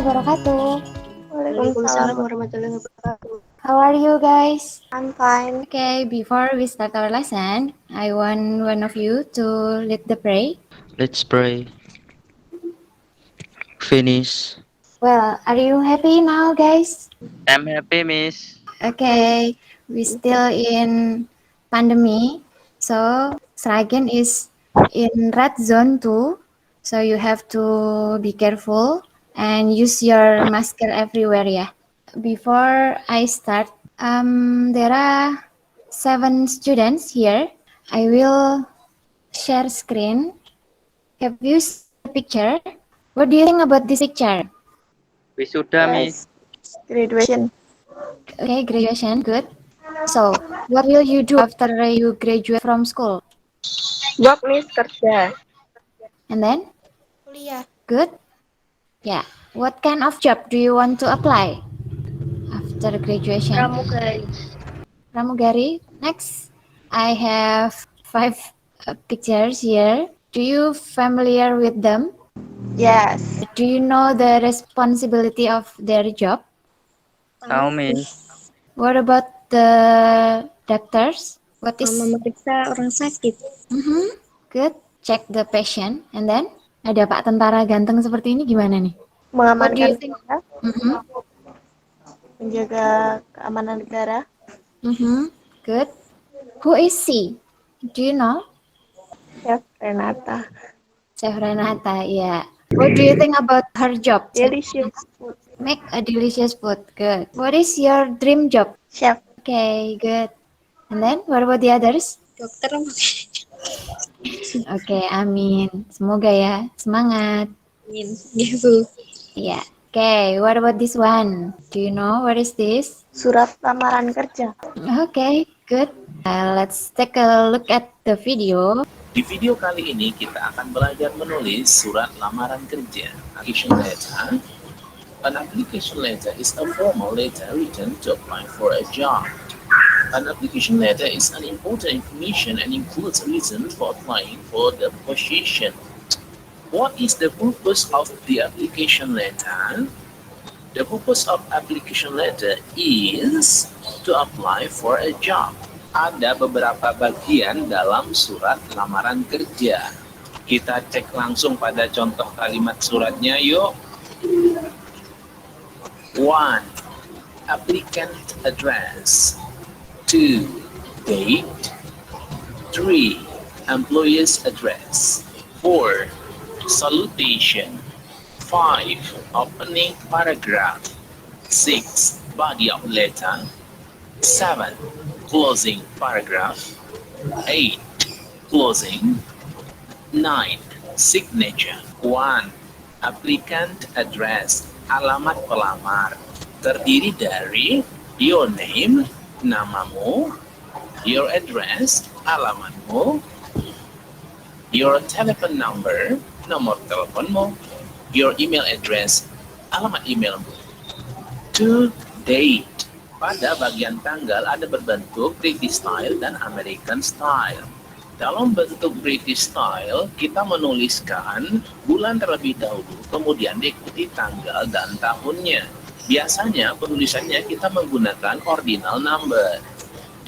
wabarakatuh. Waalaikumsalam warahmatullahi wabarakatuh. How are you guys? I'm fine. Okay, before we start our lesson, I want one of you to lead the prayer. Let's pray. Finish. Well, are you happy now, guys? I'm happy, Miss. Okay, we still in pandemic, so Sragen is in red zone too. So you have to be careful and use your masker everywhere, yeah. Before I start, there are 7 students here. I will share screen. Have you seen the picture? What do you think about this picture? Wisuda, Miss. Yes, graduation. Okay, graduation, good. So, what will you do after you graduate from school? Work Miss kerja. And then, Kuliah. good. Yeah. What kind of job do you want to apply after graduation? Pramugari. Pramugari. Next, I have 5 pictures here. Do you familiar with them? Yes. Do you know the responsibility of their job? Tahu, Miss. What about the doctors? What is Memeriksa orang sakit. good? Check the patient, and then ada Pak Tentara ganteng seperti ini gimana nih? What do you Mengamankan think? negara, menjaga keamanan negara. Good. Who is she? Do you know? Chef Renata. Chef Renata, yeah. What do you think about her job? Delicious food. Make a delicious food. Good. What is your dream job? Chef. Okay, good. And then, what about the others? Dokter. Oke, amin. Semoga ya, semangat. Gitu. Yeah. Okay, what about this one? Do you know what is this? Surat lamaran kerja. Okay, good. Let's take a look at the video. Di video kali ini kita akan belajar menulis surat lamaran kerja. Application letter. An application letter is a formal letter written to apply for a job. An application letter is an important information and includes a reason for applying for the position. What is the purpose of the application letter? The purpose of application letter is to apply for a job. Ada beberapa bagian dalam surat lamaran kerja. Kita cek langsung pada contoh kalimat suratnya yuk. 1. Applicant address. 2. Date. 3. Employer's address. 4. Salutation. 5. Opening paragraph. 6. Body of letter. 7. Closing paragraph. 8. Closing. 9. Signature. 1. Applicant address. Alamat pelamar. Terdiri dari your name, namamu, your address, alamatmu, your telephone number, nomor teleponmu, your email address, alamat emailmu. 2. Date. Pada bagian tanggal ada berbentuk British style dan American style. Dalam bentuk British style, kita menuliskan bulan terlebih dahulu, kemudian diikuti tanggal dan tahunnya. Biasanya penulisannya kita menggunakan ordinal number.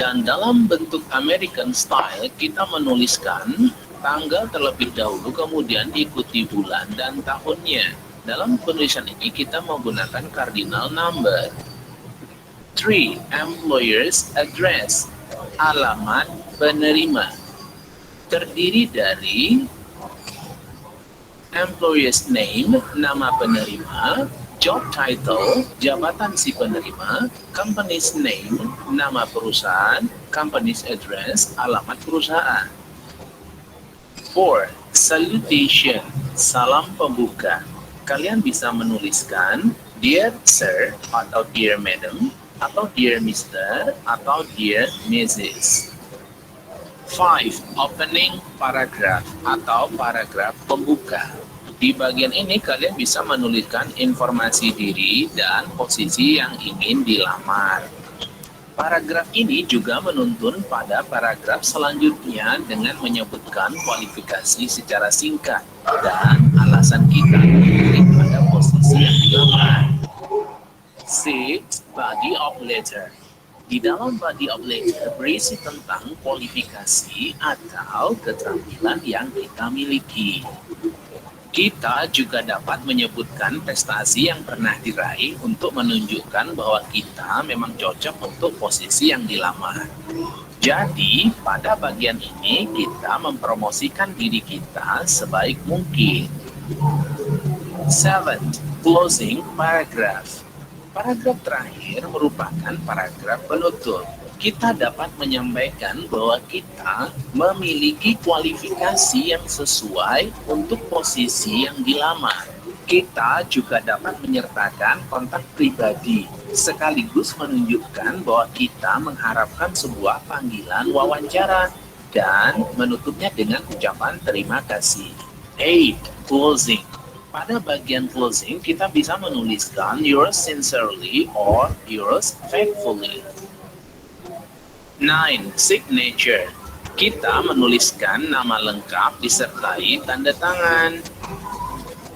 Dan dalam bentuk American style, kita menuliskan tanggal terlebih dahulu, kemudian diikuti bulan dan tahunnya. Dalam penulisan ini kita menggunakan cardinal number. 3. Employer's address. Alamat penerima. Terdiri dari employer's name, nama penerima, job title, jabatan si penerima, company's name, nama perusahaan, company's address, alamat perusahaan. 4. Salutation. Salam pembuka. Kalian bisa menuliskan Dear Sir atau Dear Madam, atau Dear Mr. atau Dear Mrs. 5. Opening paragraph atau paragraf pembuka. Di bagian ini kalian bisa menuliskan informasi diri dan posisi yang ingin dilamar. Paragraf ini juga menuntun pada paragraf selanjutnya dengan menyebutkan kualifikasi secara singkat dan alasan kita memilih pada posisi posisi yang dilamar. 6. Body of letter. Di dalam body of letter berisi tentang kualifikasi atau keterampilan yang kita miliki. Kita juga dapat menyebutkan prestasi yang pernah diraih untuk menunjukkan bahwa kita memang cocok untuk posisi yang dilamar. Jadi, pada bagian ini kita mempromosikan diri kita sebaik mungkin. 7. Closing paragraph. Paragraf terakhir merupakan paragraf penutup. Kita dapat menyampaikan bahwa kita memiliki kualifikasi yang sesuai untuk posisi yang dilamar. Kita juga dapat menyertakan kontak pribadi, sekaligus menunjukkan bahwa kita mengharapkan sebuah panggilan wawancara dan menutupnya dengan ucapan terima kasih. 8. Closing. Pada bagian closing, kita bisa menuliskan yours sincerely or yours faithfully. 9. Signature. Kita menuliskan nama lengkap disertai tanda tangan.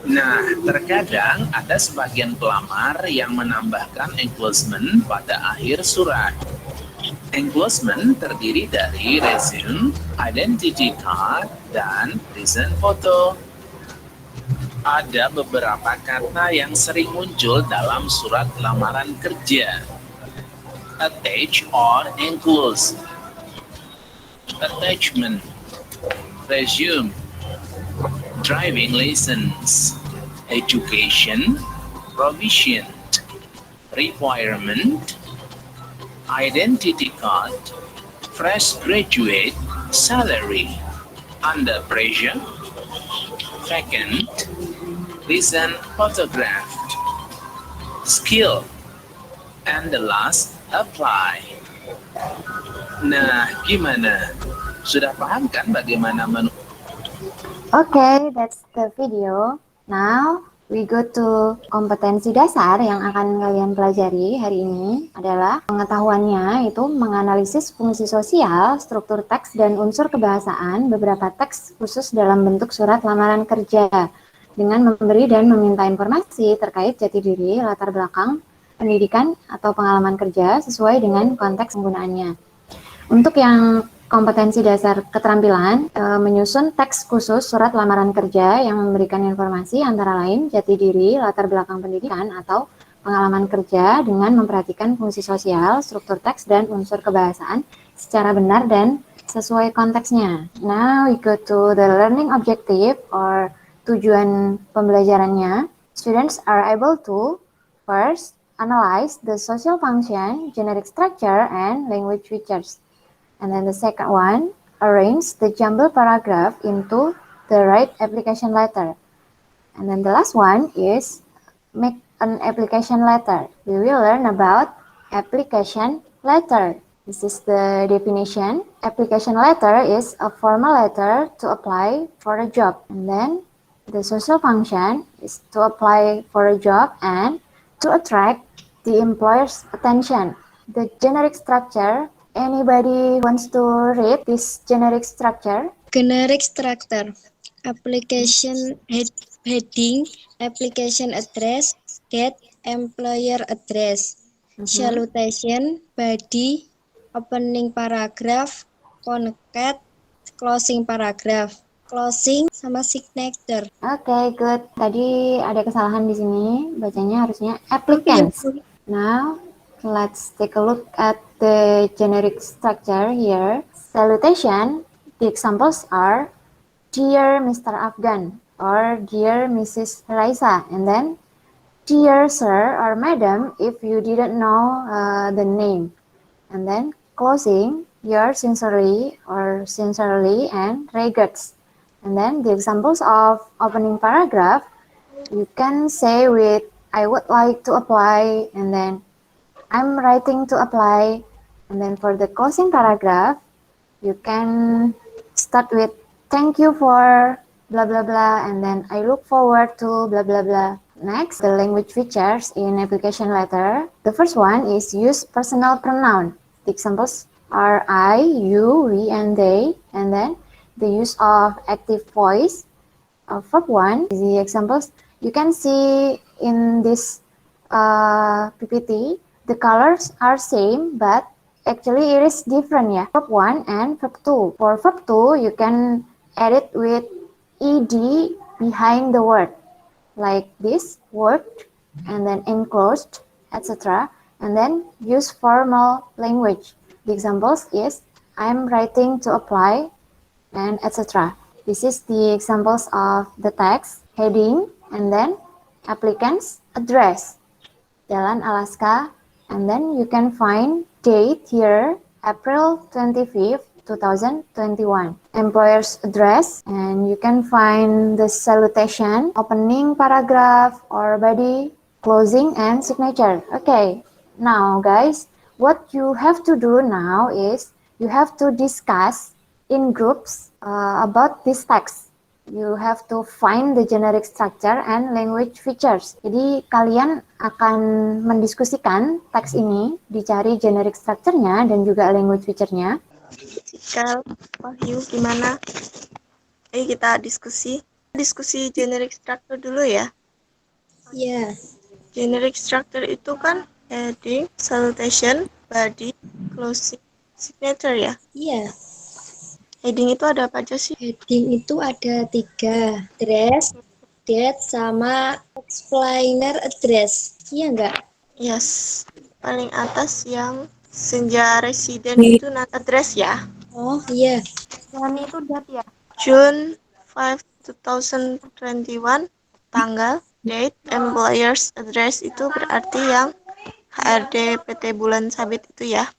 Nah, terkadang ada sebagian pelamar yang menambahkan enclosement pada akhir surat. Enclosement terdiri dari resume, identity card, dan recent photo. Ada beberapa kata yang sering muncul dalam surat lamaran kerja. Attach or enclose. Attachment. Resume. Driving license. Education. Provision. Requirement. Identity card. Fresh graduate. Salary. Under pressure. Vacant. Recent photograph. Skill. And the last, apply. Nah, gimana? Sudah paham kan bagaimana Okay, that's the video. Now, we go to kompetensi dasar yang akan kalian pelajari hari ini adalah pengetahuannya itu menganalisis fungsi sosial, struktur teks, dan unsur kebahasaan beberapa teks khusus dalam bentuk surat lamaran kerja dengan memberi dan meminta informasi terkait jati diri, latar belakang, pendidikan, atau pengalaman kerja sesuai dengan konteks penggunaannya. Untuk yang kompetensi dasar keterampilan, menyusun teks khusus surat lamaran kerja yang memberikan informasi antara lain jati diri, latar belakang pendidikan, atau pengalaman kerja dengan memperhatikan fungsi sosial, struktur teks, dan unsur kebahasaan secara benar dan sesuai konteksnya. Now we go to the learning objective or tujuan pembelajarannya. Students are able to first analyze the social function, generic structure, and language features. And then the second one, arrange the jumble paragraph into the right application letter. And then the last one is make an application letter. We will learn about application letter. This is the definition. Application letter is a formal letter to apply for a job. And then the social function is to apply for a job and to attract the employer's attention. The generic structure, anybody wants to read this generic structure? Generic structure, application heading, application address, date, employer address, salutation, body, opening paragraph, concat, closing paragraph. Closing sama signature. Okay, good. Tadi ada kesalahan di sini. Bacanya harusnya applicants. Now, let's take a look at the generic structure here. Salutation, the examples are Dear Mr. Afghan or Dear Mrs. Raisa, and then Dear Sir or Madam if you didn't know the name. And then closing, Yours sincerely or sincerely and regards. And then the examples of opening paragraph, you can say with I would like to apply, and then I'm writing to apply. And then for the closing paragraph, you can start with thank you for blah blah blah, and then I look forward to blah blah blah. Next, the language features in application letter. The first one is use personal pronoun. The examples are I, you, we, and they. And then the use of active voice. Verb one, the examples, you can see in this PPT, the colors are same, but actually it is different ya. Verb 1 and verb 2. For verb 2, you can add it with ed behind the word, like this, worked, and then enclosed, etc. And then use formal language. The examples is, I'm writing to apply, and etc. This is the examples of the text, heading, and then applicant's address, Jalan Alaska, and then you can find date here, April 25th, 2021. Employer's address, and you can find the salutation, opening paragraph or body, closing, and signature. Okay, now guys, what you have to do now is you have to discuss in groups about this text. You have to find the generic structure and language features. Jadi kalian akan mendiskusikan teks ini, dicari generic structure-nya dan juga language feature-nya. Cikal, Wahyu, gimana? Ayo kita diskusi. Diskusi generic structure dulu ya. Ya, Generic structure itu kan heading, salutation, body, closing, signature ya. iya. Heading itu ada apa aja sih? Heading itu ada 3, address, date, sama explainer address. Iya nggak? Yes. Paling atas yang senja resident itu address ya. Oh iya, Yang itu date ya. June 5, 2021, tanggal, date, employer's address itu berarti yang HRD PT Bulan Sabit itu ya.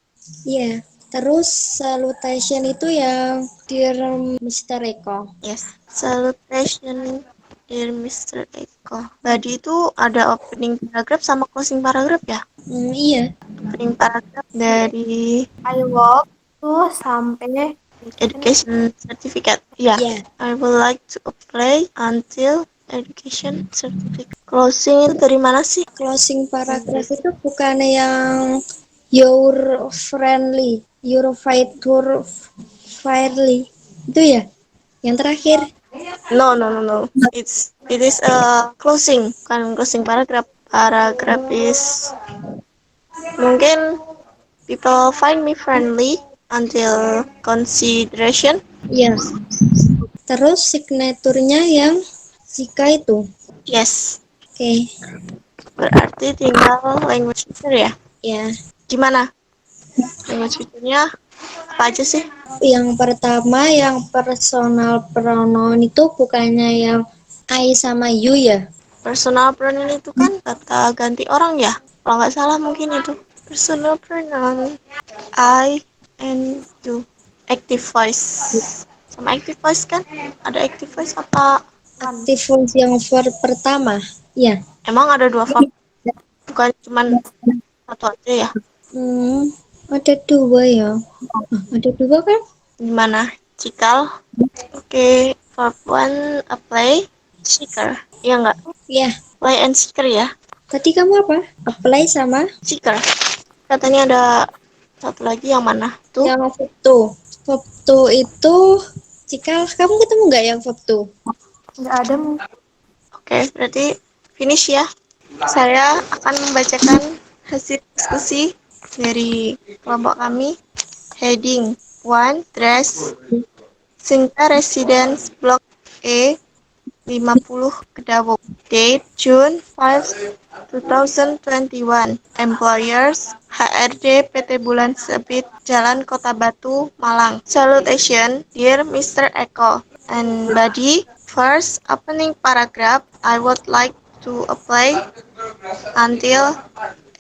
iya. Terus salutation itu yang Dear Mr. Eko. Yes. Salutation dear Mr. Eko. Body itu ada opening paragraph sama closing paragraph ya. Iya. Opening paragraph dari I walk to sampai education certificate. Ya. Iya. I would like to apply until education certificate. Closing itu dari mana sih? Closing paragraph itu bukannya yang your friendly, your fighter fairly. Itu ya? Yang terakhir. No. It is a closing, bukan closing paragraph. Paragraph is mungkin people find me friendly until consideration. Iya. Terus signaturnya yang Zika itu. Yes. Oke. Berarti tinggal language feature ya. Ya. Gimana? Language feature-nya apa aja sih? Yang pertama yang personal pronoun itu bukannya yang I sama you ya? Personal pronoun itu kan kata ganti orang ya. Kalau nggak salah mungkin itu. Personal pronoun I and you. Active voice. Sama active voice kan? Ada active voice apa? Active voice yang verb pertama. Ya. Emang ada 2 verb? Bukan cuma satu aja ya? Ada 2 ya. Ada 2 kan? Gimana? Cikal? Oke, verb 1 apply, seeker. Iya nggak? Ya. Apply and seeker ya? Tadi kamu apa? Apply sama Seeker. Katanya ada satu lagi yang mana? Tuh? yang verb 2. Verb 2 itu jika kamu ketemu nggak yang verb 2? Nggak ada. Oke, berarti finish ya. Saya akan membacakan hasil diskusi dari kelompok kami. Heading 1, dress, Sinta Residence Blok E 50 Kedawung. Date June 5, 2021. Employers HRD PT Bulan Sabit Jalan Kota Batu, Malang. Salutation, dear Mr. Eko. And body, first opening paragraph, I would like to apply until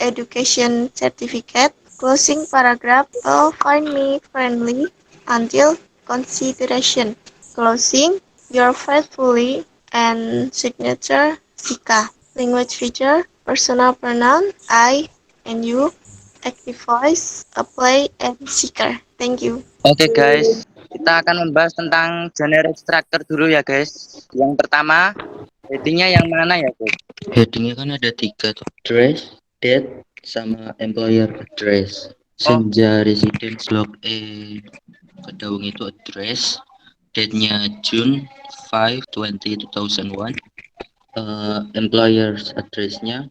education certificate. Closing paragraph, oh, find me friendly until consideration. Closing, your faithfully, and signature Sika. Language feature, personal pronoun I and you. Active voice, apply, and seeker. Thank you. Oke guys, kita akan membahas tentang generic structure dulu ya guys. Yang pertama, headingnya yang mana ya guys? Headingnya kan ada 3 tuh. Address, date, sama employer address. Senja Residence Blok E Kedawung itu address. Date-nya June 5, 2001. employer's address-nya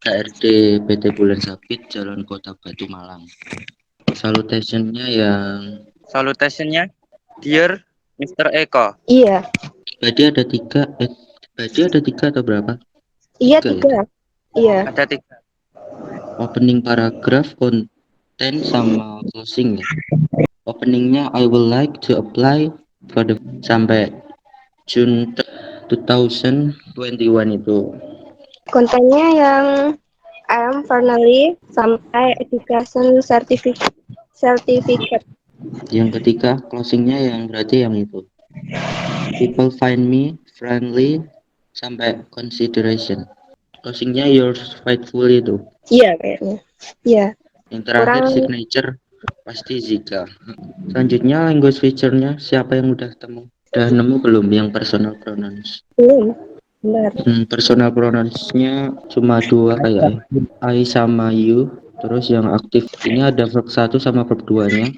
KRD PT Bulan Sabit, Jalan Kota Batu, Malang. Salutation-nya yang Salutationnya, Dear Mr. Eko. Iya. Badi ada tiga atau berapa? Iya, Tiga ya? tiga. Iya. Ada 3. Opening paragraph, konten, sama closing ya. Openingnya I would like to apply for the sampai June 2021 itu. Kontennya yang I am finally sampai education certificate. Yang ketiga closingnya yang berarti yang itu. People find me friendly sampai consideration. Closingnya yours faithfully itu. Iya kayaknya. Iya. Yang terakhir Kurang. signature pasti Zika. Selanjutnya language feature-nya siapa yang udah nemu belum yang personal pronouns? Belum. Benar. Personal pronouns-nya cuma 2 kayak I sama you. Terus yang aktif ini ada verb 1 sama verb 2-nya.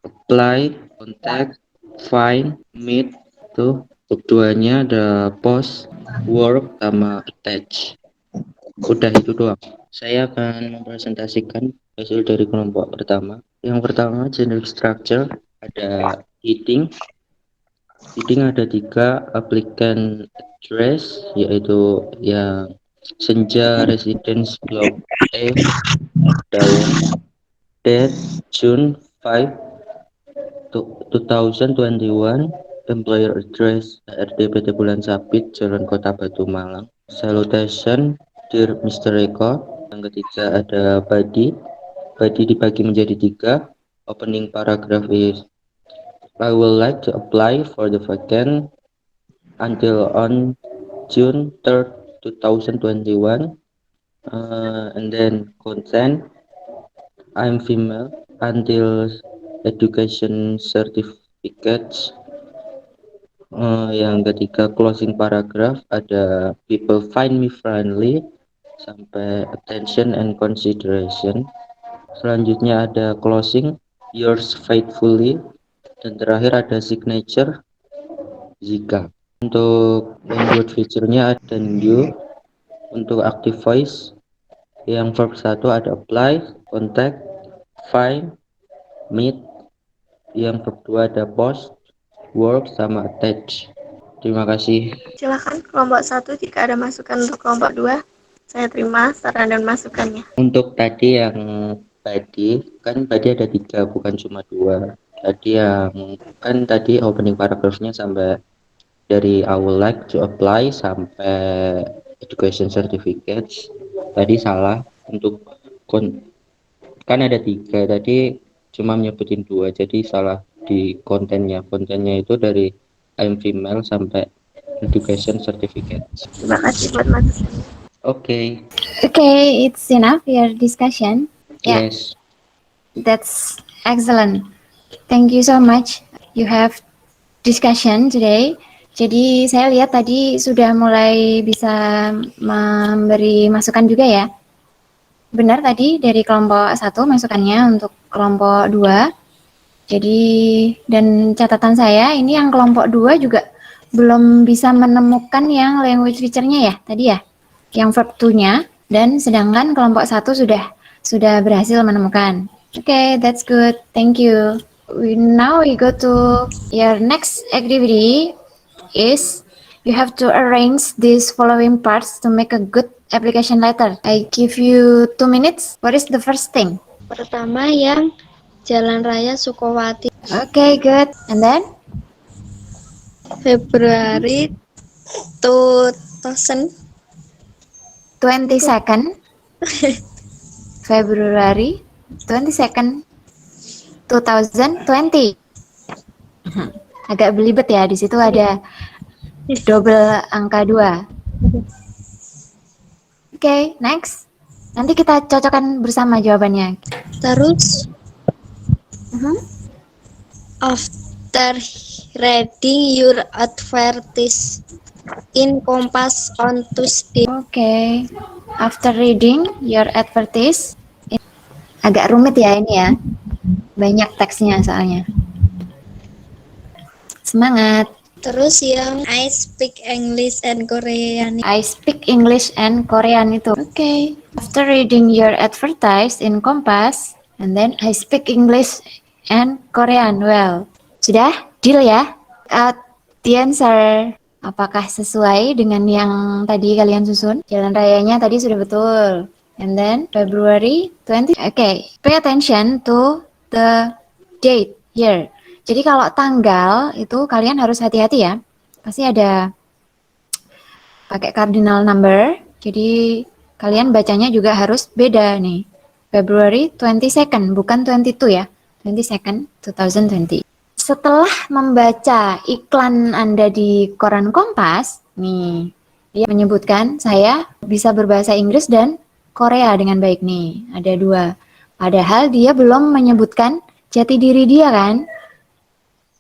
Apply, contact, find, meet. Tuh, verb 2-nya ada post, work, sama attach. Udah itu doang. Saya akan mempresentasikan hasil dari kelompok pertama. Yang pertama generic structure, ada heading. Heading ada 3, applicant address, yaitu yang Senja Residence Block E, Daun, date June 5 2021, employer address HRD PT Bulan Sabit, Jalan Kota Batu, Malang. Salutation, Dear Mr. Eko. Yang ketiga ada body dibagi menjadi 3. Opening paragraph is I would like to apply for the vacant until on June 3rd 2021, and then content I'm female until education certificates. Yang ketiga closing paragraph ada people find me friendly sampai attention and consideration. Selanjutnya ada closing yours faithfully, dan terakhir ada signature Zika. Untuk language feature-nya ada new. Untuk active voice yang verb 1 ada apply, contact, find, meet. Yang verb 2 ada post, work, sama attach. Terima kasih. Silakan kelompok 1 jika ada masukan untuk kelompok 2. Saya terima saran dan masukannya. Untuk tadi yang kan ada 3 bukan cuma 2. Tadi yang kan tadi opening paragraphnya sampai dari I would like to apply sampai education certificates. Tadi salah. Untuk kan ada 3 tadi cuma nyebutin 2, jadi salah di kontennya itu dari I'm female sampai education certificates. Terima kasih buat masukannya. Okay. Okay, it's enough your discussion. Yeah, Yes. that's excellent. Thank you so much. You have discussion today. Jadi saya lihat tadi sudah mulai bisa memberi masukan juga ya. Benar tadi dari kelompok 1 masukannya untuk kelompok 2. Jadi dan catatan saya ini yang kelompok 2 juga belum bisa menemukan yang language feature-nya ya tadi ya. Yang verb to-nya, dan sedangkan kelompok 1 sudah berhasil menemukan. Okay, that's good. Thank you. Now we go to your next activity is you have to arrange these following parts to make a good application letter. I give you 2 minutes. What is the first thing? Pertama yang Jalan Raya Sukowati, Okay, good. And then? Februari 2000. 22nd Februari 22nd 2020. Agak belibet ya, di situ ada double angka 2. Oke, next. Nanti kita cocokkan bersama jawabannya. Terus after reading your advertise in Kompas on Tuesday. Oke. After reading your advertise. Agak rumit ya ini ya. Banyak teksnya soalnya. Semangat. Terus yang I speak English and Korean. I speak English and Korean itu. Okay. After reading your advertise in Kompas, and then I speak English and Korean well. Sudah? Deal ya? The answer. Apakah sesuai dengan yang tadi kalian susun? Jalan rayanya tadi sudah betul. And then February 20. Okay. Pay attention to the date here. Jadi kalau tanggal itu kalian harus hati-hati ya. Pasti ada pakai cardinal number. Jadi kalian bacanya juga harus beda nih. February 22nd, bukan 22 ya. 22nd, 2020. Setelah membaca iklan Anda di koran Kompas, nih, dia menyebutkan saya bisa berbahasa Inggris dan Korea dengan baik nih. Ada dua. Padahal dia belum menyebutkan jati diri dia kan.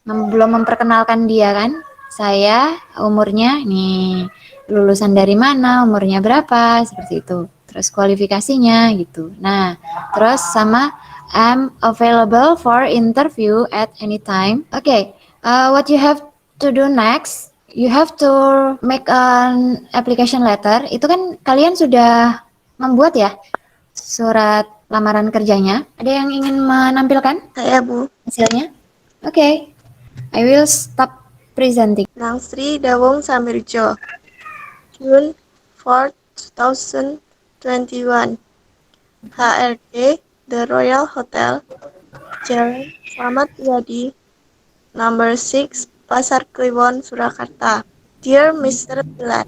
Belum memperkenalkan dia kan. Saya umurnya nih, lulusan dari mana, umurnya berapa, seperti itu. Terus kualifikasinya gitu. Nah, terus sama I'm available for interview at any time. Okay, what you have to do next, you have to make an application letter. Itu kan kalian sudah membuat ya surat lamaran kerjanya. Ada yang ingin menampilkan Saya Bu. hasilnya? Okay, I will stop presenting. Nang Sri Dawung Samirjo, June 4, 2021. HRD, The Royal Hotel, Jalan Slamet Riyadi, number 6, Pasar Kliwon, Surakarta. Dear Mr. Pilar,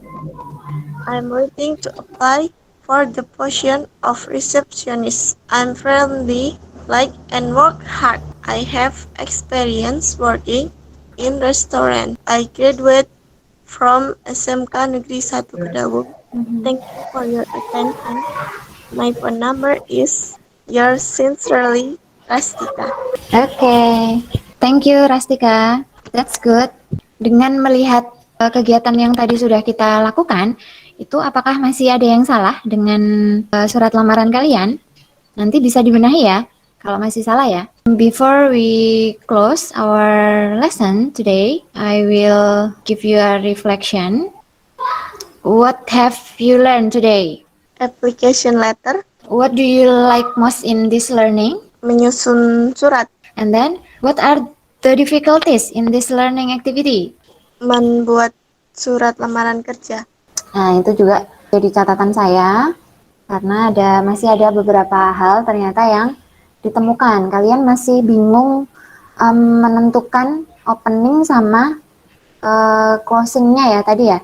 I'm waiting to apply for the position of receptionist. I'm friendly, like and work hard. I have experience working in restaurant. I graduate from SMK Negeri 1 Kedawung. Thank you for your attention. My phone number is yours sincerely, Rastika. Okay, thank you Rastika. That's good. Dengan melihat kegiatan yang tadi sudah kita lakukan, itu apakah masih ada yang salah dengan surat lamaran kalian? Nanti bisa dibenahi ya, kalau masih salah ya. Before we close our lesson today, I will give you a reflection. What have you learned today? Application letter, What do you like most in this learning? menyusun surat, And then, what are the difficulties in this learning activity? membuat surat lamaran kerja. Nah, itu juga jadi catatan saya, karena masih ada beberapa hal ternyata yang ditemukan. Kalian masih bingung menentukan opening sama closingnya ya tadi ya,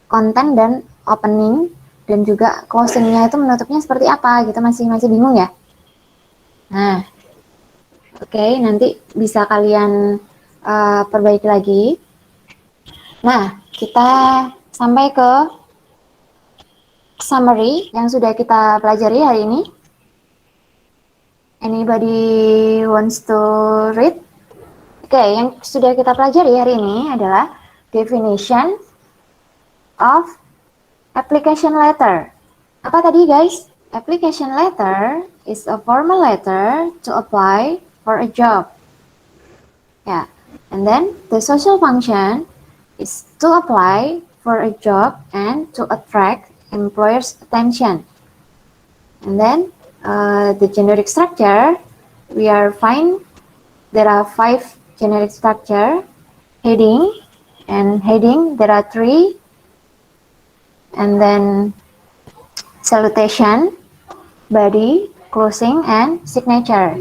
konten dan opening dan juga closingnya itu menutupnya seperti apa gitu, masih bingung ya. Nah, oke, nanti bisa kalian perbaiki lagi. Nah, kita sampai ke summary yang sudah kita pelajari hari ini. Anybody wants to read? Oke, yang sudah kita pelajari hari ini adalah definition of application letter. Apa tadi guys? Application letter is a formal letter to apply for a job. Yeah. And then the social function is to apply for a job and to attract employers' attention. And then the generic structure, we are fine. There are 5 generic structure. Heading, and heading there are 3. And then salutation, body, closing, and signature.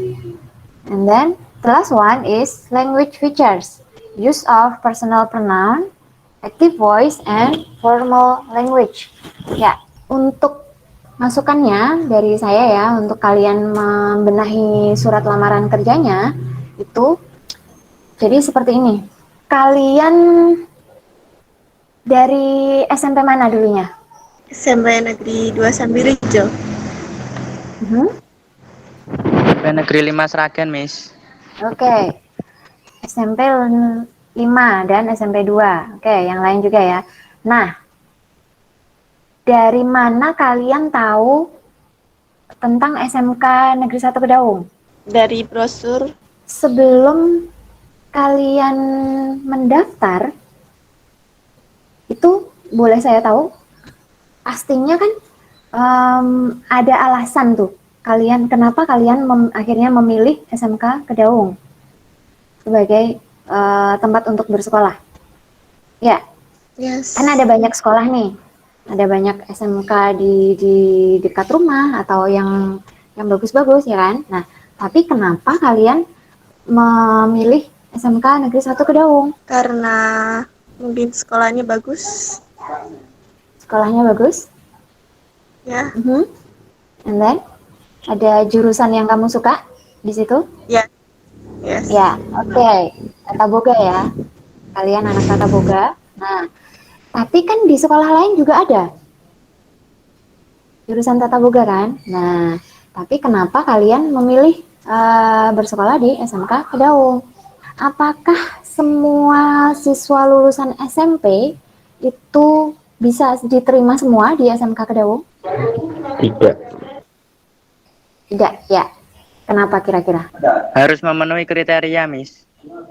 And then the last one is language features, use of personal pronoun, active voice, and formal language. Ya, untuk masukannya dari saya ya, untuk kalian membenahi surat lamaran kerjanya, itu jadi seperti ini. Kalian dari SMP mana dulunya? SMP Negeri 2 Sambirejo. SMP Negeri 5 Sragen, Miss. Oke. SMP 5 dan SMP 2. Oke, yang lain juga ya. Nah, dari mana kalian tahu tentang SMK Negeri 1 Kedawung? Dari brosur. Sebelum kalian mendaftar, Itu boleh saya tahu? Pastinya kan ada alasan tuh. Kenapa kalian akhirnya memilih SMK Kedaung sebagai tempat untuk bersekolah? Ya, Yes. kan ada banyak sekolah nih. Ada banyak SMK di dekat rumah atau yang bagus-bagus ya kan. Nah, tapi kenapa kalian memilih SMK Negeri 1 Kedaung? Karena mungkin sekolahnya bagus. Sekolahnya bagus. Ya. And then ada jurusan yang kamu suka di situ? Ya. Yes. Ya, oke. Tata Boga ya. Kalian anak Tata Boga. Nah, tapi kan di sekolah lain juga ada jurusan Tata Boga kan? Nah, tapi kenapa kalian memilih bersekolah di SMK Kedaung? Apakah semua siswa lulusan SMP itu bisa diterima semua di SMK Kedaung? Tidak. Tidak, ya. Kenapa kira-kira? Harus memenuhi kriteria, Miss.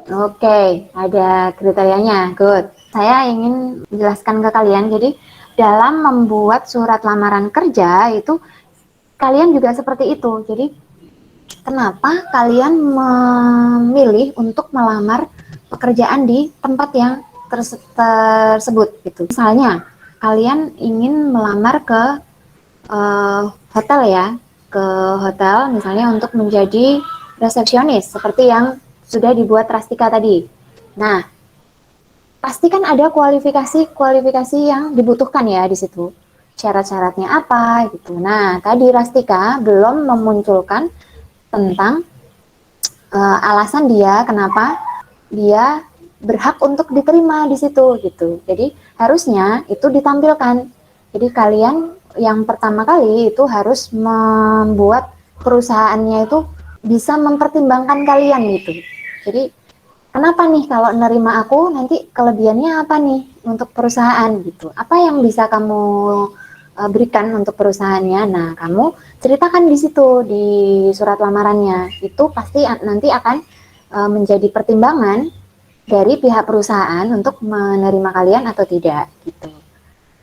Oke, ada kriterianya. Good. Saya ingin menjelaskan ke kalian. Jadi, dalam membuat surat lamaran kerja itu kalian juga seperti itu. Jadi, kenapa kalian memilih untuk melamar pekerjaan di tempat yang tersebut gitu. Misalnya, kalian ingin melamar ke hotel ya, ke hotel misalnya untuk menjadi resepsionis seperti yang sudah dibuat Rastika tadi. Nah, pasti kan ada kualifikasi yang dibutuhkan ya di situ. Syarat-syaratnya apa gitu. Nah, tadi Rastika belum memunculkan tentang alasan dia kenapa dia berhak untuk diterima di situ gitu. Jadi harusnya itu ditampilkan. Jadi kalian yang pertama kali itu harus membuat perusahaannya itu bisa mempertimbangkan kalian gitu. Jadi kenapa nih kalau nerima aku nanti kelebihannya apa nih untuk perusahaan gitu. Apa yang bisa kamu berikan untuk perusahaannya. Nah, kamu ceritakan di situ di surat lamarannya. Itu pasti nanti akan menjadi pertimbangan dari pihak perusahaan untuk menerima kalian atau tidak gitu.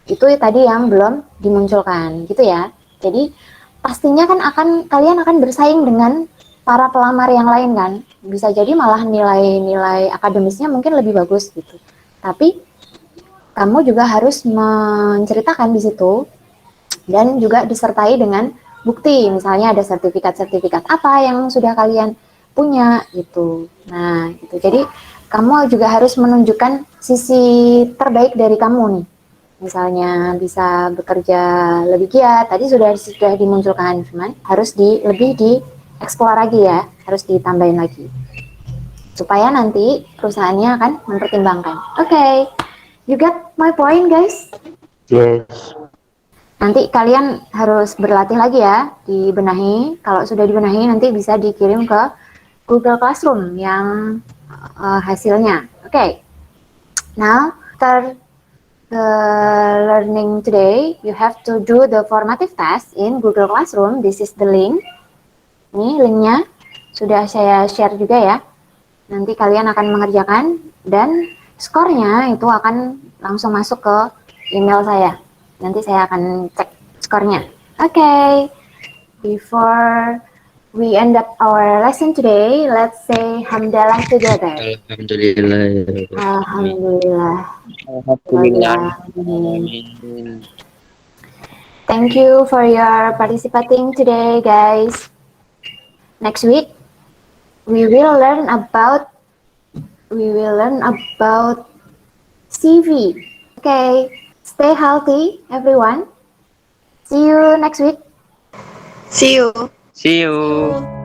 Itu tadi yang belum dimunculkan gitu ya. Jadi pastinya kan kalian akan bersaing dengan para pelamar yang lain kan. Bisa jadi malah nilai-nilai akademisnya mungkin lebih bagus gitu. Tapi kamu juga harus menceritakan di situ dan juga disertai dengan bukti, misalnya ada sertifikat-sertifikat apa yang sudah kalian punya gitu. Nah, gitu. Jadi kamu juga harus menunjukkan sisi terbaik dari kamu nih. Misalnya bisa bekerja lebih giat, tadi sudah dimunculkan, cuman harus lebih dieksplor lagi ya, harus ditambahin lagi. Supaya nanti perusahaannya akan mempertimbangkan. Oke, you got my point guys? Yes. Nanti kalian harus berlatih lagi ya, dibenahi. Kalau sudah dibenahi nanti bisa dikirim ke Google Classroom yang hasilnya. Oke. Now, after the learning today, you have to do the formative test in Google Classroom. This is the link. Ini linknya sudah saya share juga ya. Nanti kalian akan mengerjakan dan skornya itu akan langsung masuk ke email saya. Nanti saya akan cek skornya. Okay, before we end up our lesson today, let's say hamdalah together. Alhamdulillah. Alhamdulillah. Alhamdulillah. Thank you for your participating today, guys. Next week, we will learn about CV. Okay, stay healthy, everyone. See you next week. See you. See you.